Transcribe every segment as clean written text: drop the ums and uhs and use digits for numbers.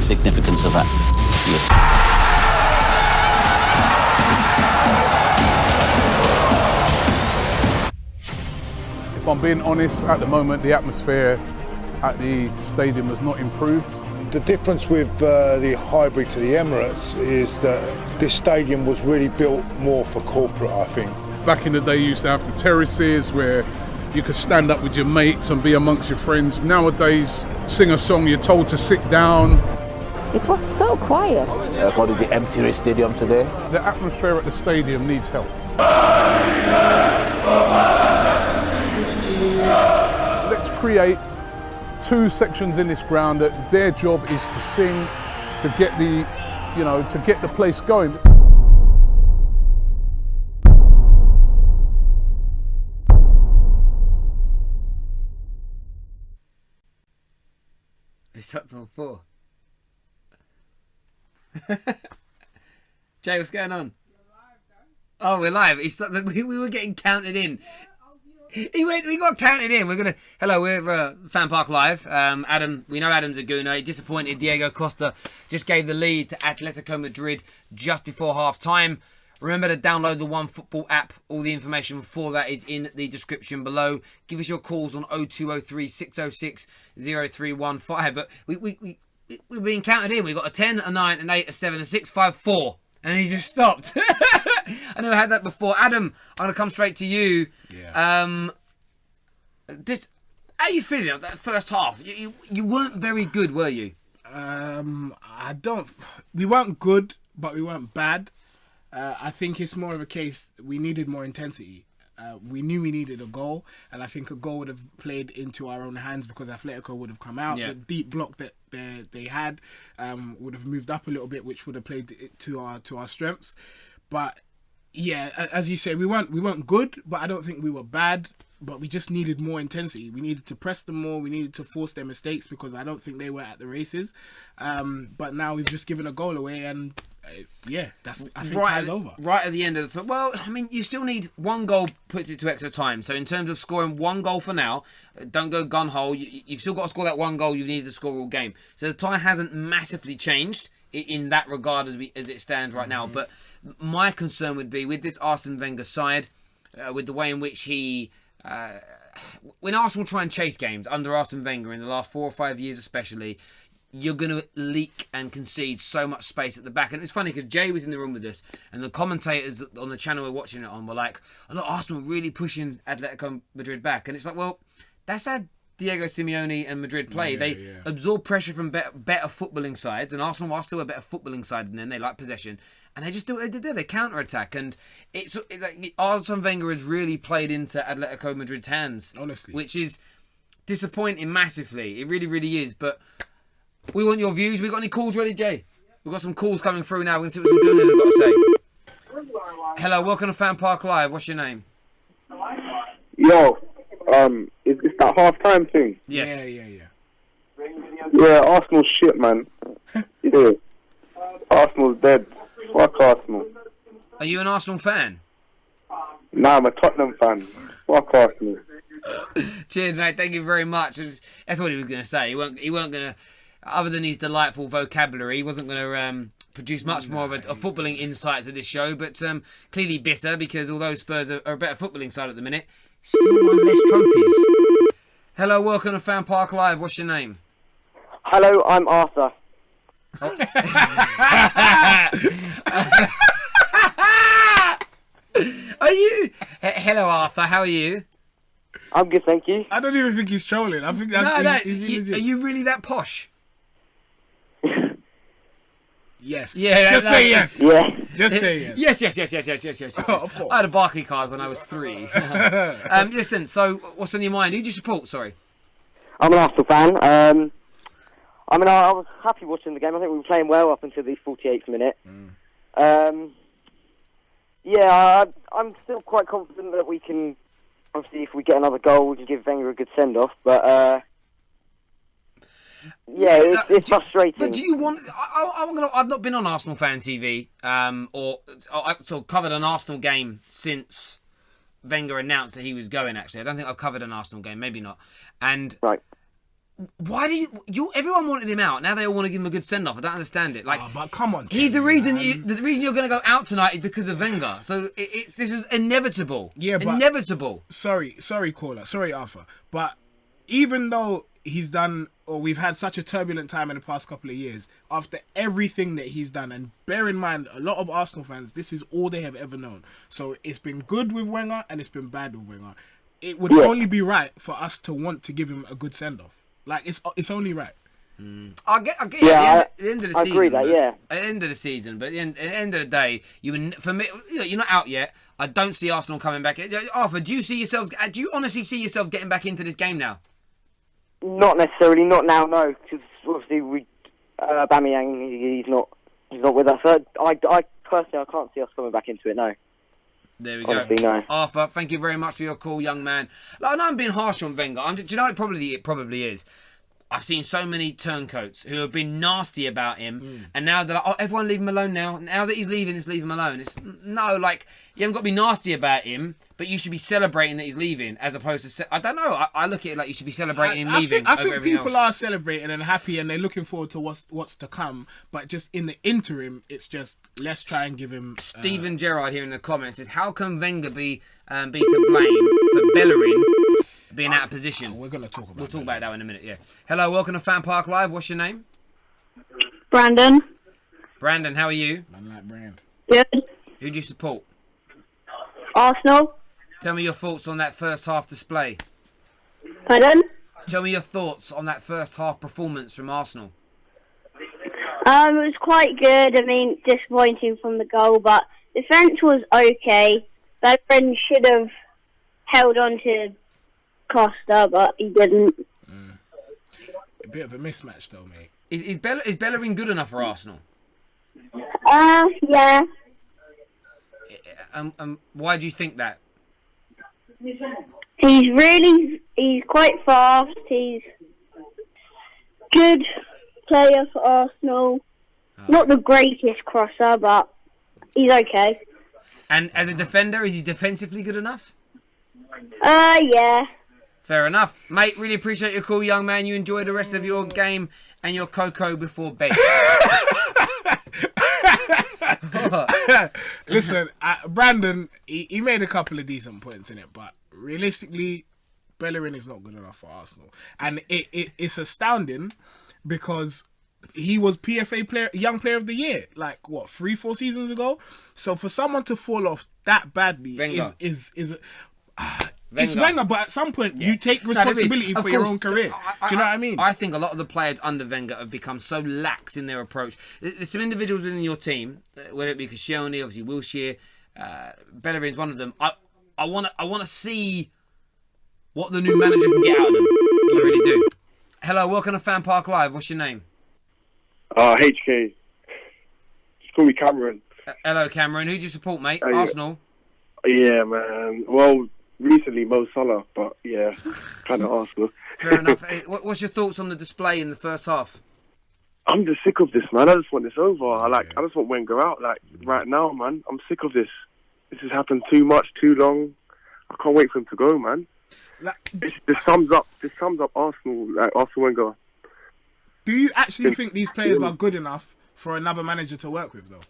significance of that? If I'm being honest, at the moment the atmosphere at the stadium has not improved. The difference with the hybrid to the Emirates is that this stadium was really built more for corporate, I think. Back in the day you used to have the terraces where you could stand up with your mates and be amongst your friends. Nowadays, sing a song, you're told to sit down. It was so quiet. According to the empty stadium today. The atmosphere at the stadium needs help. Let's create 2 sections in this ground that their job is to sing, to get the place going. It's up on 4. Jay, what's going on? Oh, we're live. We were getting counted in. We got counted in. We're FanPark Live. Adam, we know Adam's a gooner. He disappointed. Diego Costa just gave the lead to Atletico Madrid just before half time. Remember to download the OneFootball app. All the information for that is in the description below. Give us your calls on 0203 606 0315. But we're being counted in. We got a 10, a 9, an 8, a 7, a 6, 5, 4. And he just stopped. I never had that before. Adam, I'm going to come straight to you. Yeah. How are you feeling at that first half? You weren't very good, were you? We weren't good, but we weren't bad. I think it's more of a case we needed more intensity. We knew we needed a goal, and I think a goal would have played into our own hands because Atletico would have come out. Yeah. The deep block that they had would have moved up a little bit, which would have played to our strengths. But yeah, as you say, we weren't good, but I don't think we were bad. But we just needed more intensity. We needed to press them more. We needed to force their mistakes because I don't think they were at the races. But now we've just given a goal away, and I think ties over. Right at the end of the... Well, I mean, you still need one goal, puts it to extra time. So in terms of scoring one goal for now, don't go gun-ho. You've still got to score that one goal. You need to score all game. So the tie hasn't massively changed in that regard as it stands right now. But my concern would be with this Arsene Wenger side, with the way in which he... when Arsenal try and chase games under Arsene Wenger in the last 4 or 5 years especially, you're going to leak and concede so much space at the back. And it's funny because Jay was in the room with us and the commentators on the channel we're watching it on were like, oh, look, Arsenal really pushing Atletico Madrid back. And it's like, well, that's how Diego Simeone and Madrid play. They absorb pressure from better footballing sides, and Arsenal are still a better footballing side than them. They like possession. And they just do what they did there. They counter-attack. And it's like Arsene Wenger has really played into Atletico Madrid's hands. Honestly. Which is disappointing massively. It really, really is. But we want your views. We got any calls ready, Jay? We've got some calls coming through now. We're going to see what some gooners have got to say. Hello, welcome to FanPark Live. What's your name? Yo, it's that half-time thing. Yes. Yeah, Arsenal's shit, man. Yeah. Arsenal's dead. Fuck Arsenal. Are you an Arsenal fan? Nah, I'm a Tottenham fan. Fuck Arsenal. Cheers, mate. Thank you very much. That's what he was going to say. He weren't going to, other than his delightful vocabulary, he wasn't going to produce much more of a footballing insights of this show. But clearly bitter because although Spurs are a better footballing side at the minute, still won less trophies. Hello, welcome to FanPark Live. What's your name? Hello, I'm Arthur. Oh. Are you? Hello, Arthur. How are you? I'm good, thank you. I don't even think he's trolling. I think that's he's are you really that posh? Yes. Yeah. Just say yes. Yeah. Just say yes. Yes. Oh, of course. I had a Barclay card when I was 3. Listen. So, what's on your mind? Who do you support? Sorry. I'm an Arsenal fan. I was happy watching the game. I think we were playing well up until the 48th minute. I'm still quite confident that we can, obviously, if we get another goal, we can give Wenger a good send-off. But, it's frustrating. But do you want... I've not been on Arsenal Fan TV, or I sort of covered an Arsenal game since Wenger announced that he was going, actually. I don't think I've covered an Arsenal game, maybe not. And... Right. Why do you? Everyone wanted him out. Now they all want to give him a good send off. I don't understand it. Like, but come on, he's the Jamie, reason. man. The reason you're going to go out tonight is because of Wenger. So this is inevitable. Yeah, but inevitable. Sorry, caller. Sorry, Arthur. But even though he's done, or we've had such a turbulent time in the past couple of years, after everything that he's done, and bear in mind, a lot of Arsenal fans, this is all they have ever known. So it's been good with Wenger and it's been bad with Wenger. It would only be right for us to want to give him a good send off. Like, it's only right. I get Yeah, at the end of the I season. agree that, yeah. At the end of the season, but at the end of the day, for me, you're not out yet. I don't see Arsenal coming back. Arthur, do you honestly see yourselves getting back into this game now? Not necessarily, not now, no. Because obviously, Aubameyang, he's not with us. I personally, I can't see us coming back into it, no. There we Honestly, go. no. Arthur, thank you very much for your call, young man. Like, I know I'm being harsh on Wenger. Do you know it probably is? I've seen so many turncoats who have been nasty about him, and now they're like, everyone leave him alone now. Now that he's leaving, let's leave him alone. It's no, like, you haven't got to be nasty about him, but you should be celebrating that he's leaving, as opposed to I don't know. I look at it like you should be celebrating him leaving. I think everything people else. are celebrating and happy, and they're looking forward to what's to come. But just in the interim, it's just let's try and give him. Stephen Gerrard here in the comments says, how can Wenger be to blame for Bellerin being out of position? We're gonna talk about. We'll talk about that in a minute. Yeah. Hello, welcome to FanPark Live. What's your name? Brandon. Brandon, how are you? Man like Brand. Good. Who do you support? Arsenal. Tell me your thoughts on that first half display. Pardon? Tell me your thoughts on that first half performance from Arsenal. It was quite good. I mean, disappointing from the goal, but defence was okay. Bellerin should have held on to Costa, but he didn't. A bit of a mismatch, though, mate. Is Bellerin good enough for Arsenal? Yeah. Why do you think that? He's quite fast. He's good player for Arsenal. Not the greatest crosser, but he's okay. And as a defender, is he defensively good enough? Yeah. Fair enough. Mate, really appreciate your call, young man. You enjoy the rest of your game and your cocoa before bed. Listen, Brandon, he made a couple of decent points in it, but realistically, Bellerin is not good enough for Arsenal. And it's astounding because he was PFA Young Player of the Year, like, 3-4 seasons ago? So for someone to fall off that badly is it's Wenger, but at some point you take responsibility for your own career. Do you know what I mean? I think a lot of the players under Wenger have become so lax in their approach. There's some individuals within your team, whether it be Koscielny, obviously Wilshere, Bellerin's one of them. I want to see what the new manager can get out of them. I really do. Hello, welcome to FanPark Live. What's your name? HK. Just call me Cameron. Hello, Cameron. Who do you support, mate? Yeah. Arsenal? Yeah, man. Well, recently Mo Salah, but yeah, kind of Arsenal. Fair enough. Hey, what's your thoughts on the display in the first half? I'm just sick of this, man. I just want this over. I just want Wenger out, right now, man. I'm sick of this. This has happened too much, too long. I can't wait for him to go, man. This sums up Arsenal, Arsenal Wenger. Do you actually think these players are good enough for another manager to work with, though?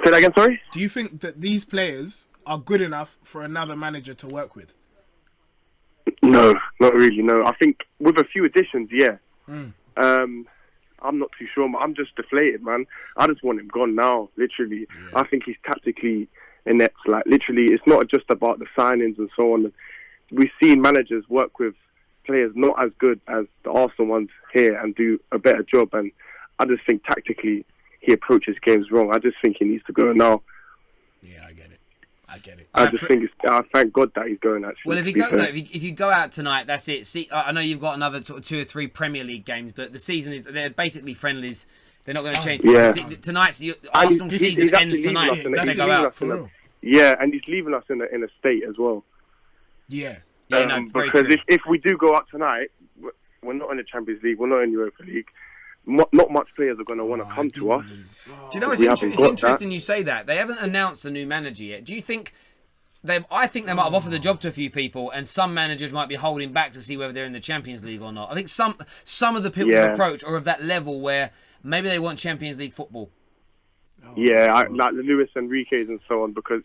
Say that again, sorry? Do you think that these players are good enough for another manager to work with? No, not really, no. I think with a few additions, yeah. I'm not too sure. I'm just deflated, man. I just want him gone now, literally. Yeah. I think he's tactically inept. Literally, it's not just about the signings and so on. We've seen managers work with players not as good as the Arsenal ones here and do a better job. And I just think tactically he approaches games wrong. I just think he needs to go now. Yeah, I get it. I thank God that he's going, actually. Well, if you go out tonight, that's it. See, I know you've got another sort of 2 or 3 Premier League games, but the season they're basically friendlies. They're not going to change. Yeah. Tonight's Arsenal season ends tonight. They go out. Yeah, and he's leaving us in a state as well. Yeah. Because if we do go out tonight, we're not in the Champions League, we're not in Europa League. Not much players are going to want to come to us. Do you know it's interesting you say that? They haven't announced a new manager yet. Do you think I think they might have offered the job to a few people, and some managers might be holding back to see whether they're in the Champions League or not. I think some of the people who approach are of that level where maybe they want Champions League football. Yeah, like the Luis Enriquez and so on, because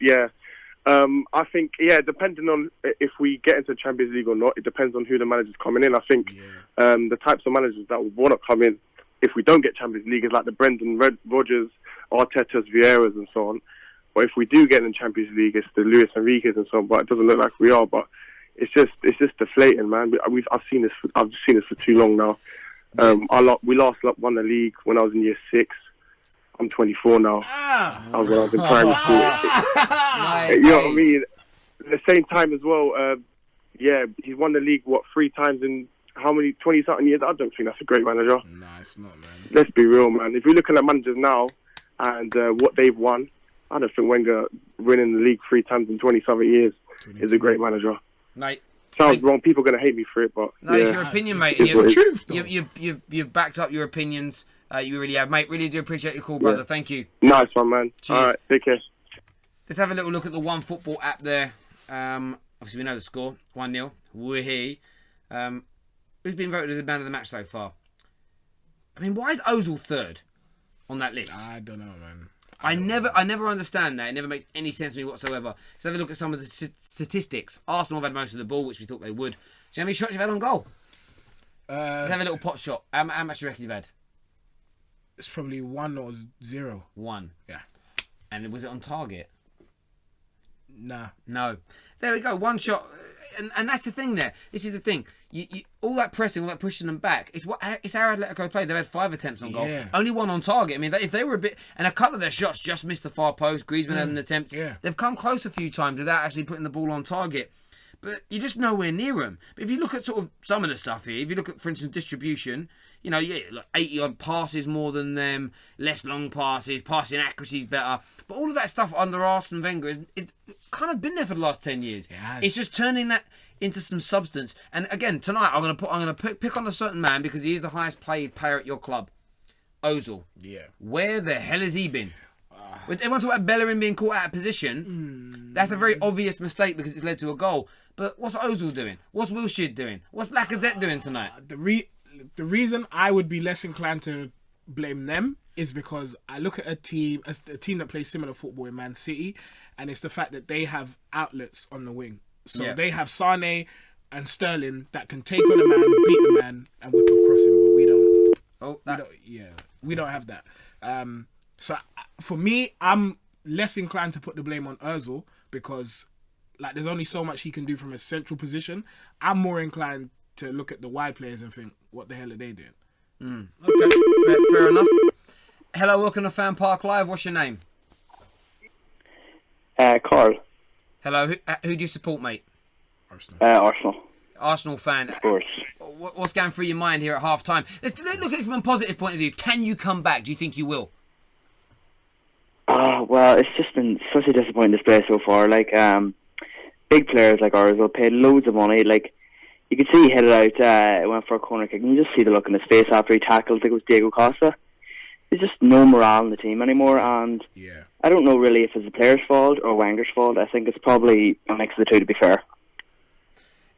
I think depending on if we get into the Champions League or not, it depends on who the manager's coming in. I think the types of managers that would want to come in if we don't get Champions League is like the Brendan Rodgers, Arteta's, Vieira's and so on. But if we do get in the Champions League, it's the Luis Enriquez and so on. But it doesn't look like we are. But it's just deflating, man. I've seen this for too long now. We last won the league when I was in year 6. I'm 24 now. I was when I was in primary school. You know what I mean? At the same time as well, he's won the league, 3 times in how many, 20-something years? I don't think that's a great manager. Nah, it's not, man. Let's be real, man. If you're looking at managers now and what they've won, I don't think Wenger winning the league 3 times in 20-something years is a great manager. Mate. Sounds wrong. People are going to hate me for it, but... No, it's your opinion, mate. It's the truth, though. You've backed up your opinions. You really have, mate. Really do appreciate your call, brother. Thank you. Nice one, man. Cheers. All right, take care. Let's have a little look at the OneFootball app there. Obviously, we know the score. 1-0. Woohee. Who's been voted as the man of the match so far? I mean, why is Ozil third on that list? I don't know, man. I never understand that. It never makes any sense to me whatsoever. Let's have a look at some of the statistics. Arsenal have had most of the ball, which we thought they would. Do you know how many shots you've had on goal? Let's have a little pot shot. How much do you reckon you've had? It's probably 1 or 0. 1. Yeah. And was it on target? Nah. No. There we go. 1 shot. And that's the thing there. This is the thing. You all that pressing, all that pushing them back. It's how Atletico played. They've had 5 attempts on goal. Yeah. Only 1 on target. I mean, if they were a bit... And a couple of their shots just missed the far post. Griezmann had an attempt. Yeah. They've come close a few times without actually putting the ball on target. But you're just nowhere near them. But if you look at sort of some of the stuff here, if you look at, for instance, distribution... You know, like 80-odd passes more than them, less long passes, passing accuracy's better. But all of that stuff under Arsene Wenger is kind of been there for the last 10 years. It's just turning that into some substance. And again, tonight I'm going to pick on a certain man because he is the highest paid player at your club, Ozil. Yeah. Where the hell has he been? When everyone talk about Bellerin being caught out of position, that's a very obvious mistake because it's led to a goal. But what's Ozil doing? What's Wilshere doing? What's Lacazette doing tonight? The reason I would be less inclined to blame them is because I look at a team that plays similar football in Man City, and it's the fact that they have outlets on the wing. So they have Sane and Sterling that can take on a man, beat the man, and whip across him. But we don't. We don't have that. So for me, I'm less inclined to put the blame on Ozil because there's only so much he can do from a central position. I'm more inclined to look at the wide players and think, what the hell are they doing? Okay, fair enough. Hello, welcome to FanPark Live. What's your name? Carl. Hello, who do you support, mate? Arsenal. Arsenal fan. Of course. What's going through your mind here at half time? Let's look at it from a positive point of view. Can you come back? Do you think you will? Well, it's just been such a disappointing display so far. Big players like Ozil paid loads of money. You could see he hit it out, it went for a corner kick, and you just see the look in his face after he tackled, I think it was Diego Costa. There's just no morale in the team anymore, and I don't know really if it's the player's fault or Wenger's fault. I think it's probably a mix of the two, to be fair.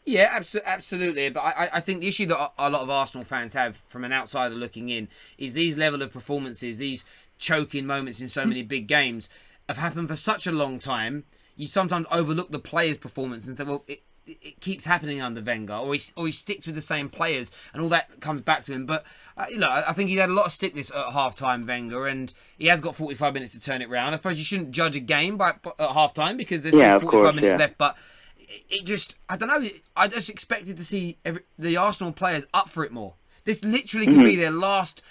Yeah, absolutely. But I think the issue that a lot of Arsenal fans have from an outsider looking in is these level of performances, these choking moments in so many big games have happened for such a long time. You sometimes overlook the player's performance and say, well, it keeps happening under Wenger, or he sticks with the same players, and all that comes back to him. But I think he had a lot of stick this at half-time, Wenger, and he has got 45 minutes to turn it round. I suppose you shouldn't judge a game at half-time because there's still 45 minutes left. But it just, I don't know. I just expected to see the Arsenal players up for it more. This literally could be their last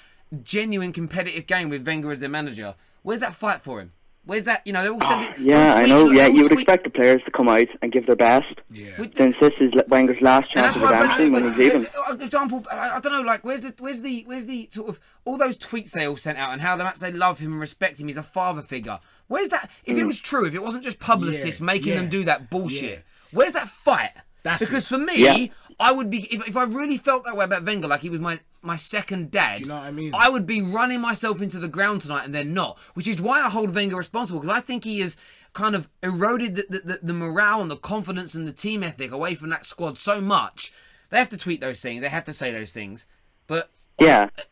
genuine competitive game with Wenger as their manager. Where's that fight for him? Where's that? They all said it. I know. You would expect the players to come out and give their best. Yeah. Since this is Wenger's last chance of redemption when he's leaving. Example, I don't know. Where's the sort of all those tweets they all sent out and how much they love him and respect him? He's a father figure. Where's that? If it was true, if it wasn't just publicists making them do that bullshit, where's that fight? Because for me, I would be if I really felt that way about Wenger, like he was my second dad. Do you know what I mean? I would be running myself into the ground tonight, and they're not. Which is why I hold Wenger responsible, because I think he has kind of eroded the morale and the confidence and the team ethic away from that squad so much. They have to tweet those things. They have to say those things. But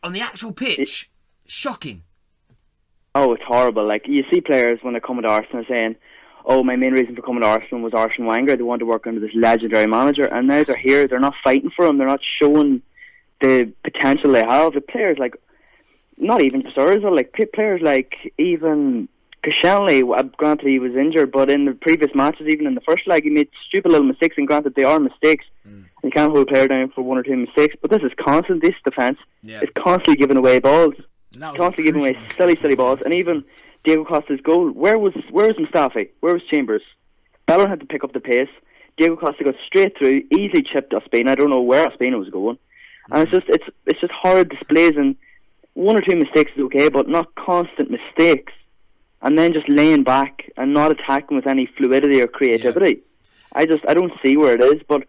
on the actual pitch, shocking. Oh, it's horrible. Like, you see players when they're coming to Arsenal saying, oh, my main reason for coming to Arsenal was Arsene Wenger. They wanted to work under this legendary manager. And now they're here. They're not fighting for him. They're not showing the potential they have. The players like, not even just Ozil, like players like even Koscielny, granted he was injured, but in the previous matches, even in the first leg, he made stupid little mistakes, and granted they are mistakes. You can't hold a player down for one or two mistakes, but this is constant. This defence is constantly giving away balls. Constantly giving away silly balls. And even Diego Costa's goal, where was Mustafi? Where was Chambers? Bellon had to pick up the pace. Diego Costa got straight through, easily chipped Ospina. I don't know where Ospina was going. And it's just horrid displays, and one or two mistakes is okay, but not constant mistakes. And then just laying back and not attacking with any fluidity or creativity. I don't see where it is, but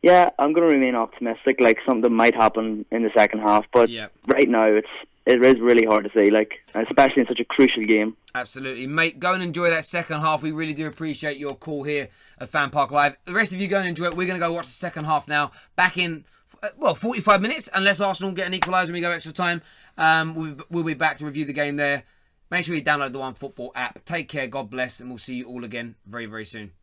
yeah, I'm going to remain optimistic, like something might happen in the second half, but right now it is really hard to see, like, especially in such a crucial game. Absolutely. Mate, go and enjoy that second half. We really do appreciate your call here at FanPark Live. The rest of you go and enjoy it. We're going to go watch the second half now. Back in, 45 minutes, unless Arsenal get an equaliser and we go extra time. We'll be back to review the game there. Make sure you download the OneFootball app. Take care, God bless, and we'll see you all again very, very soon.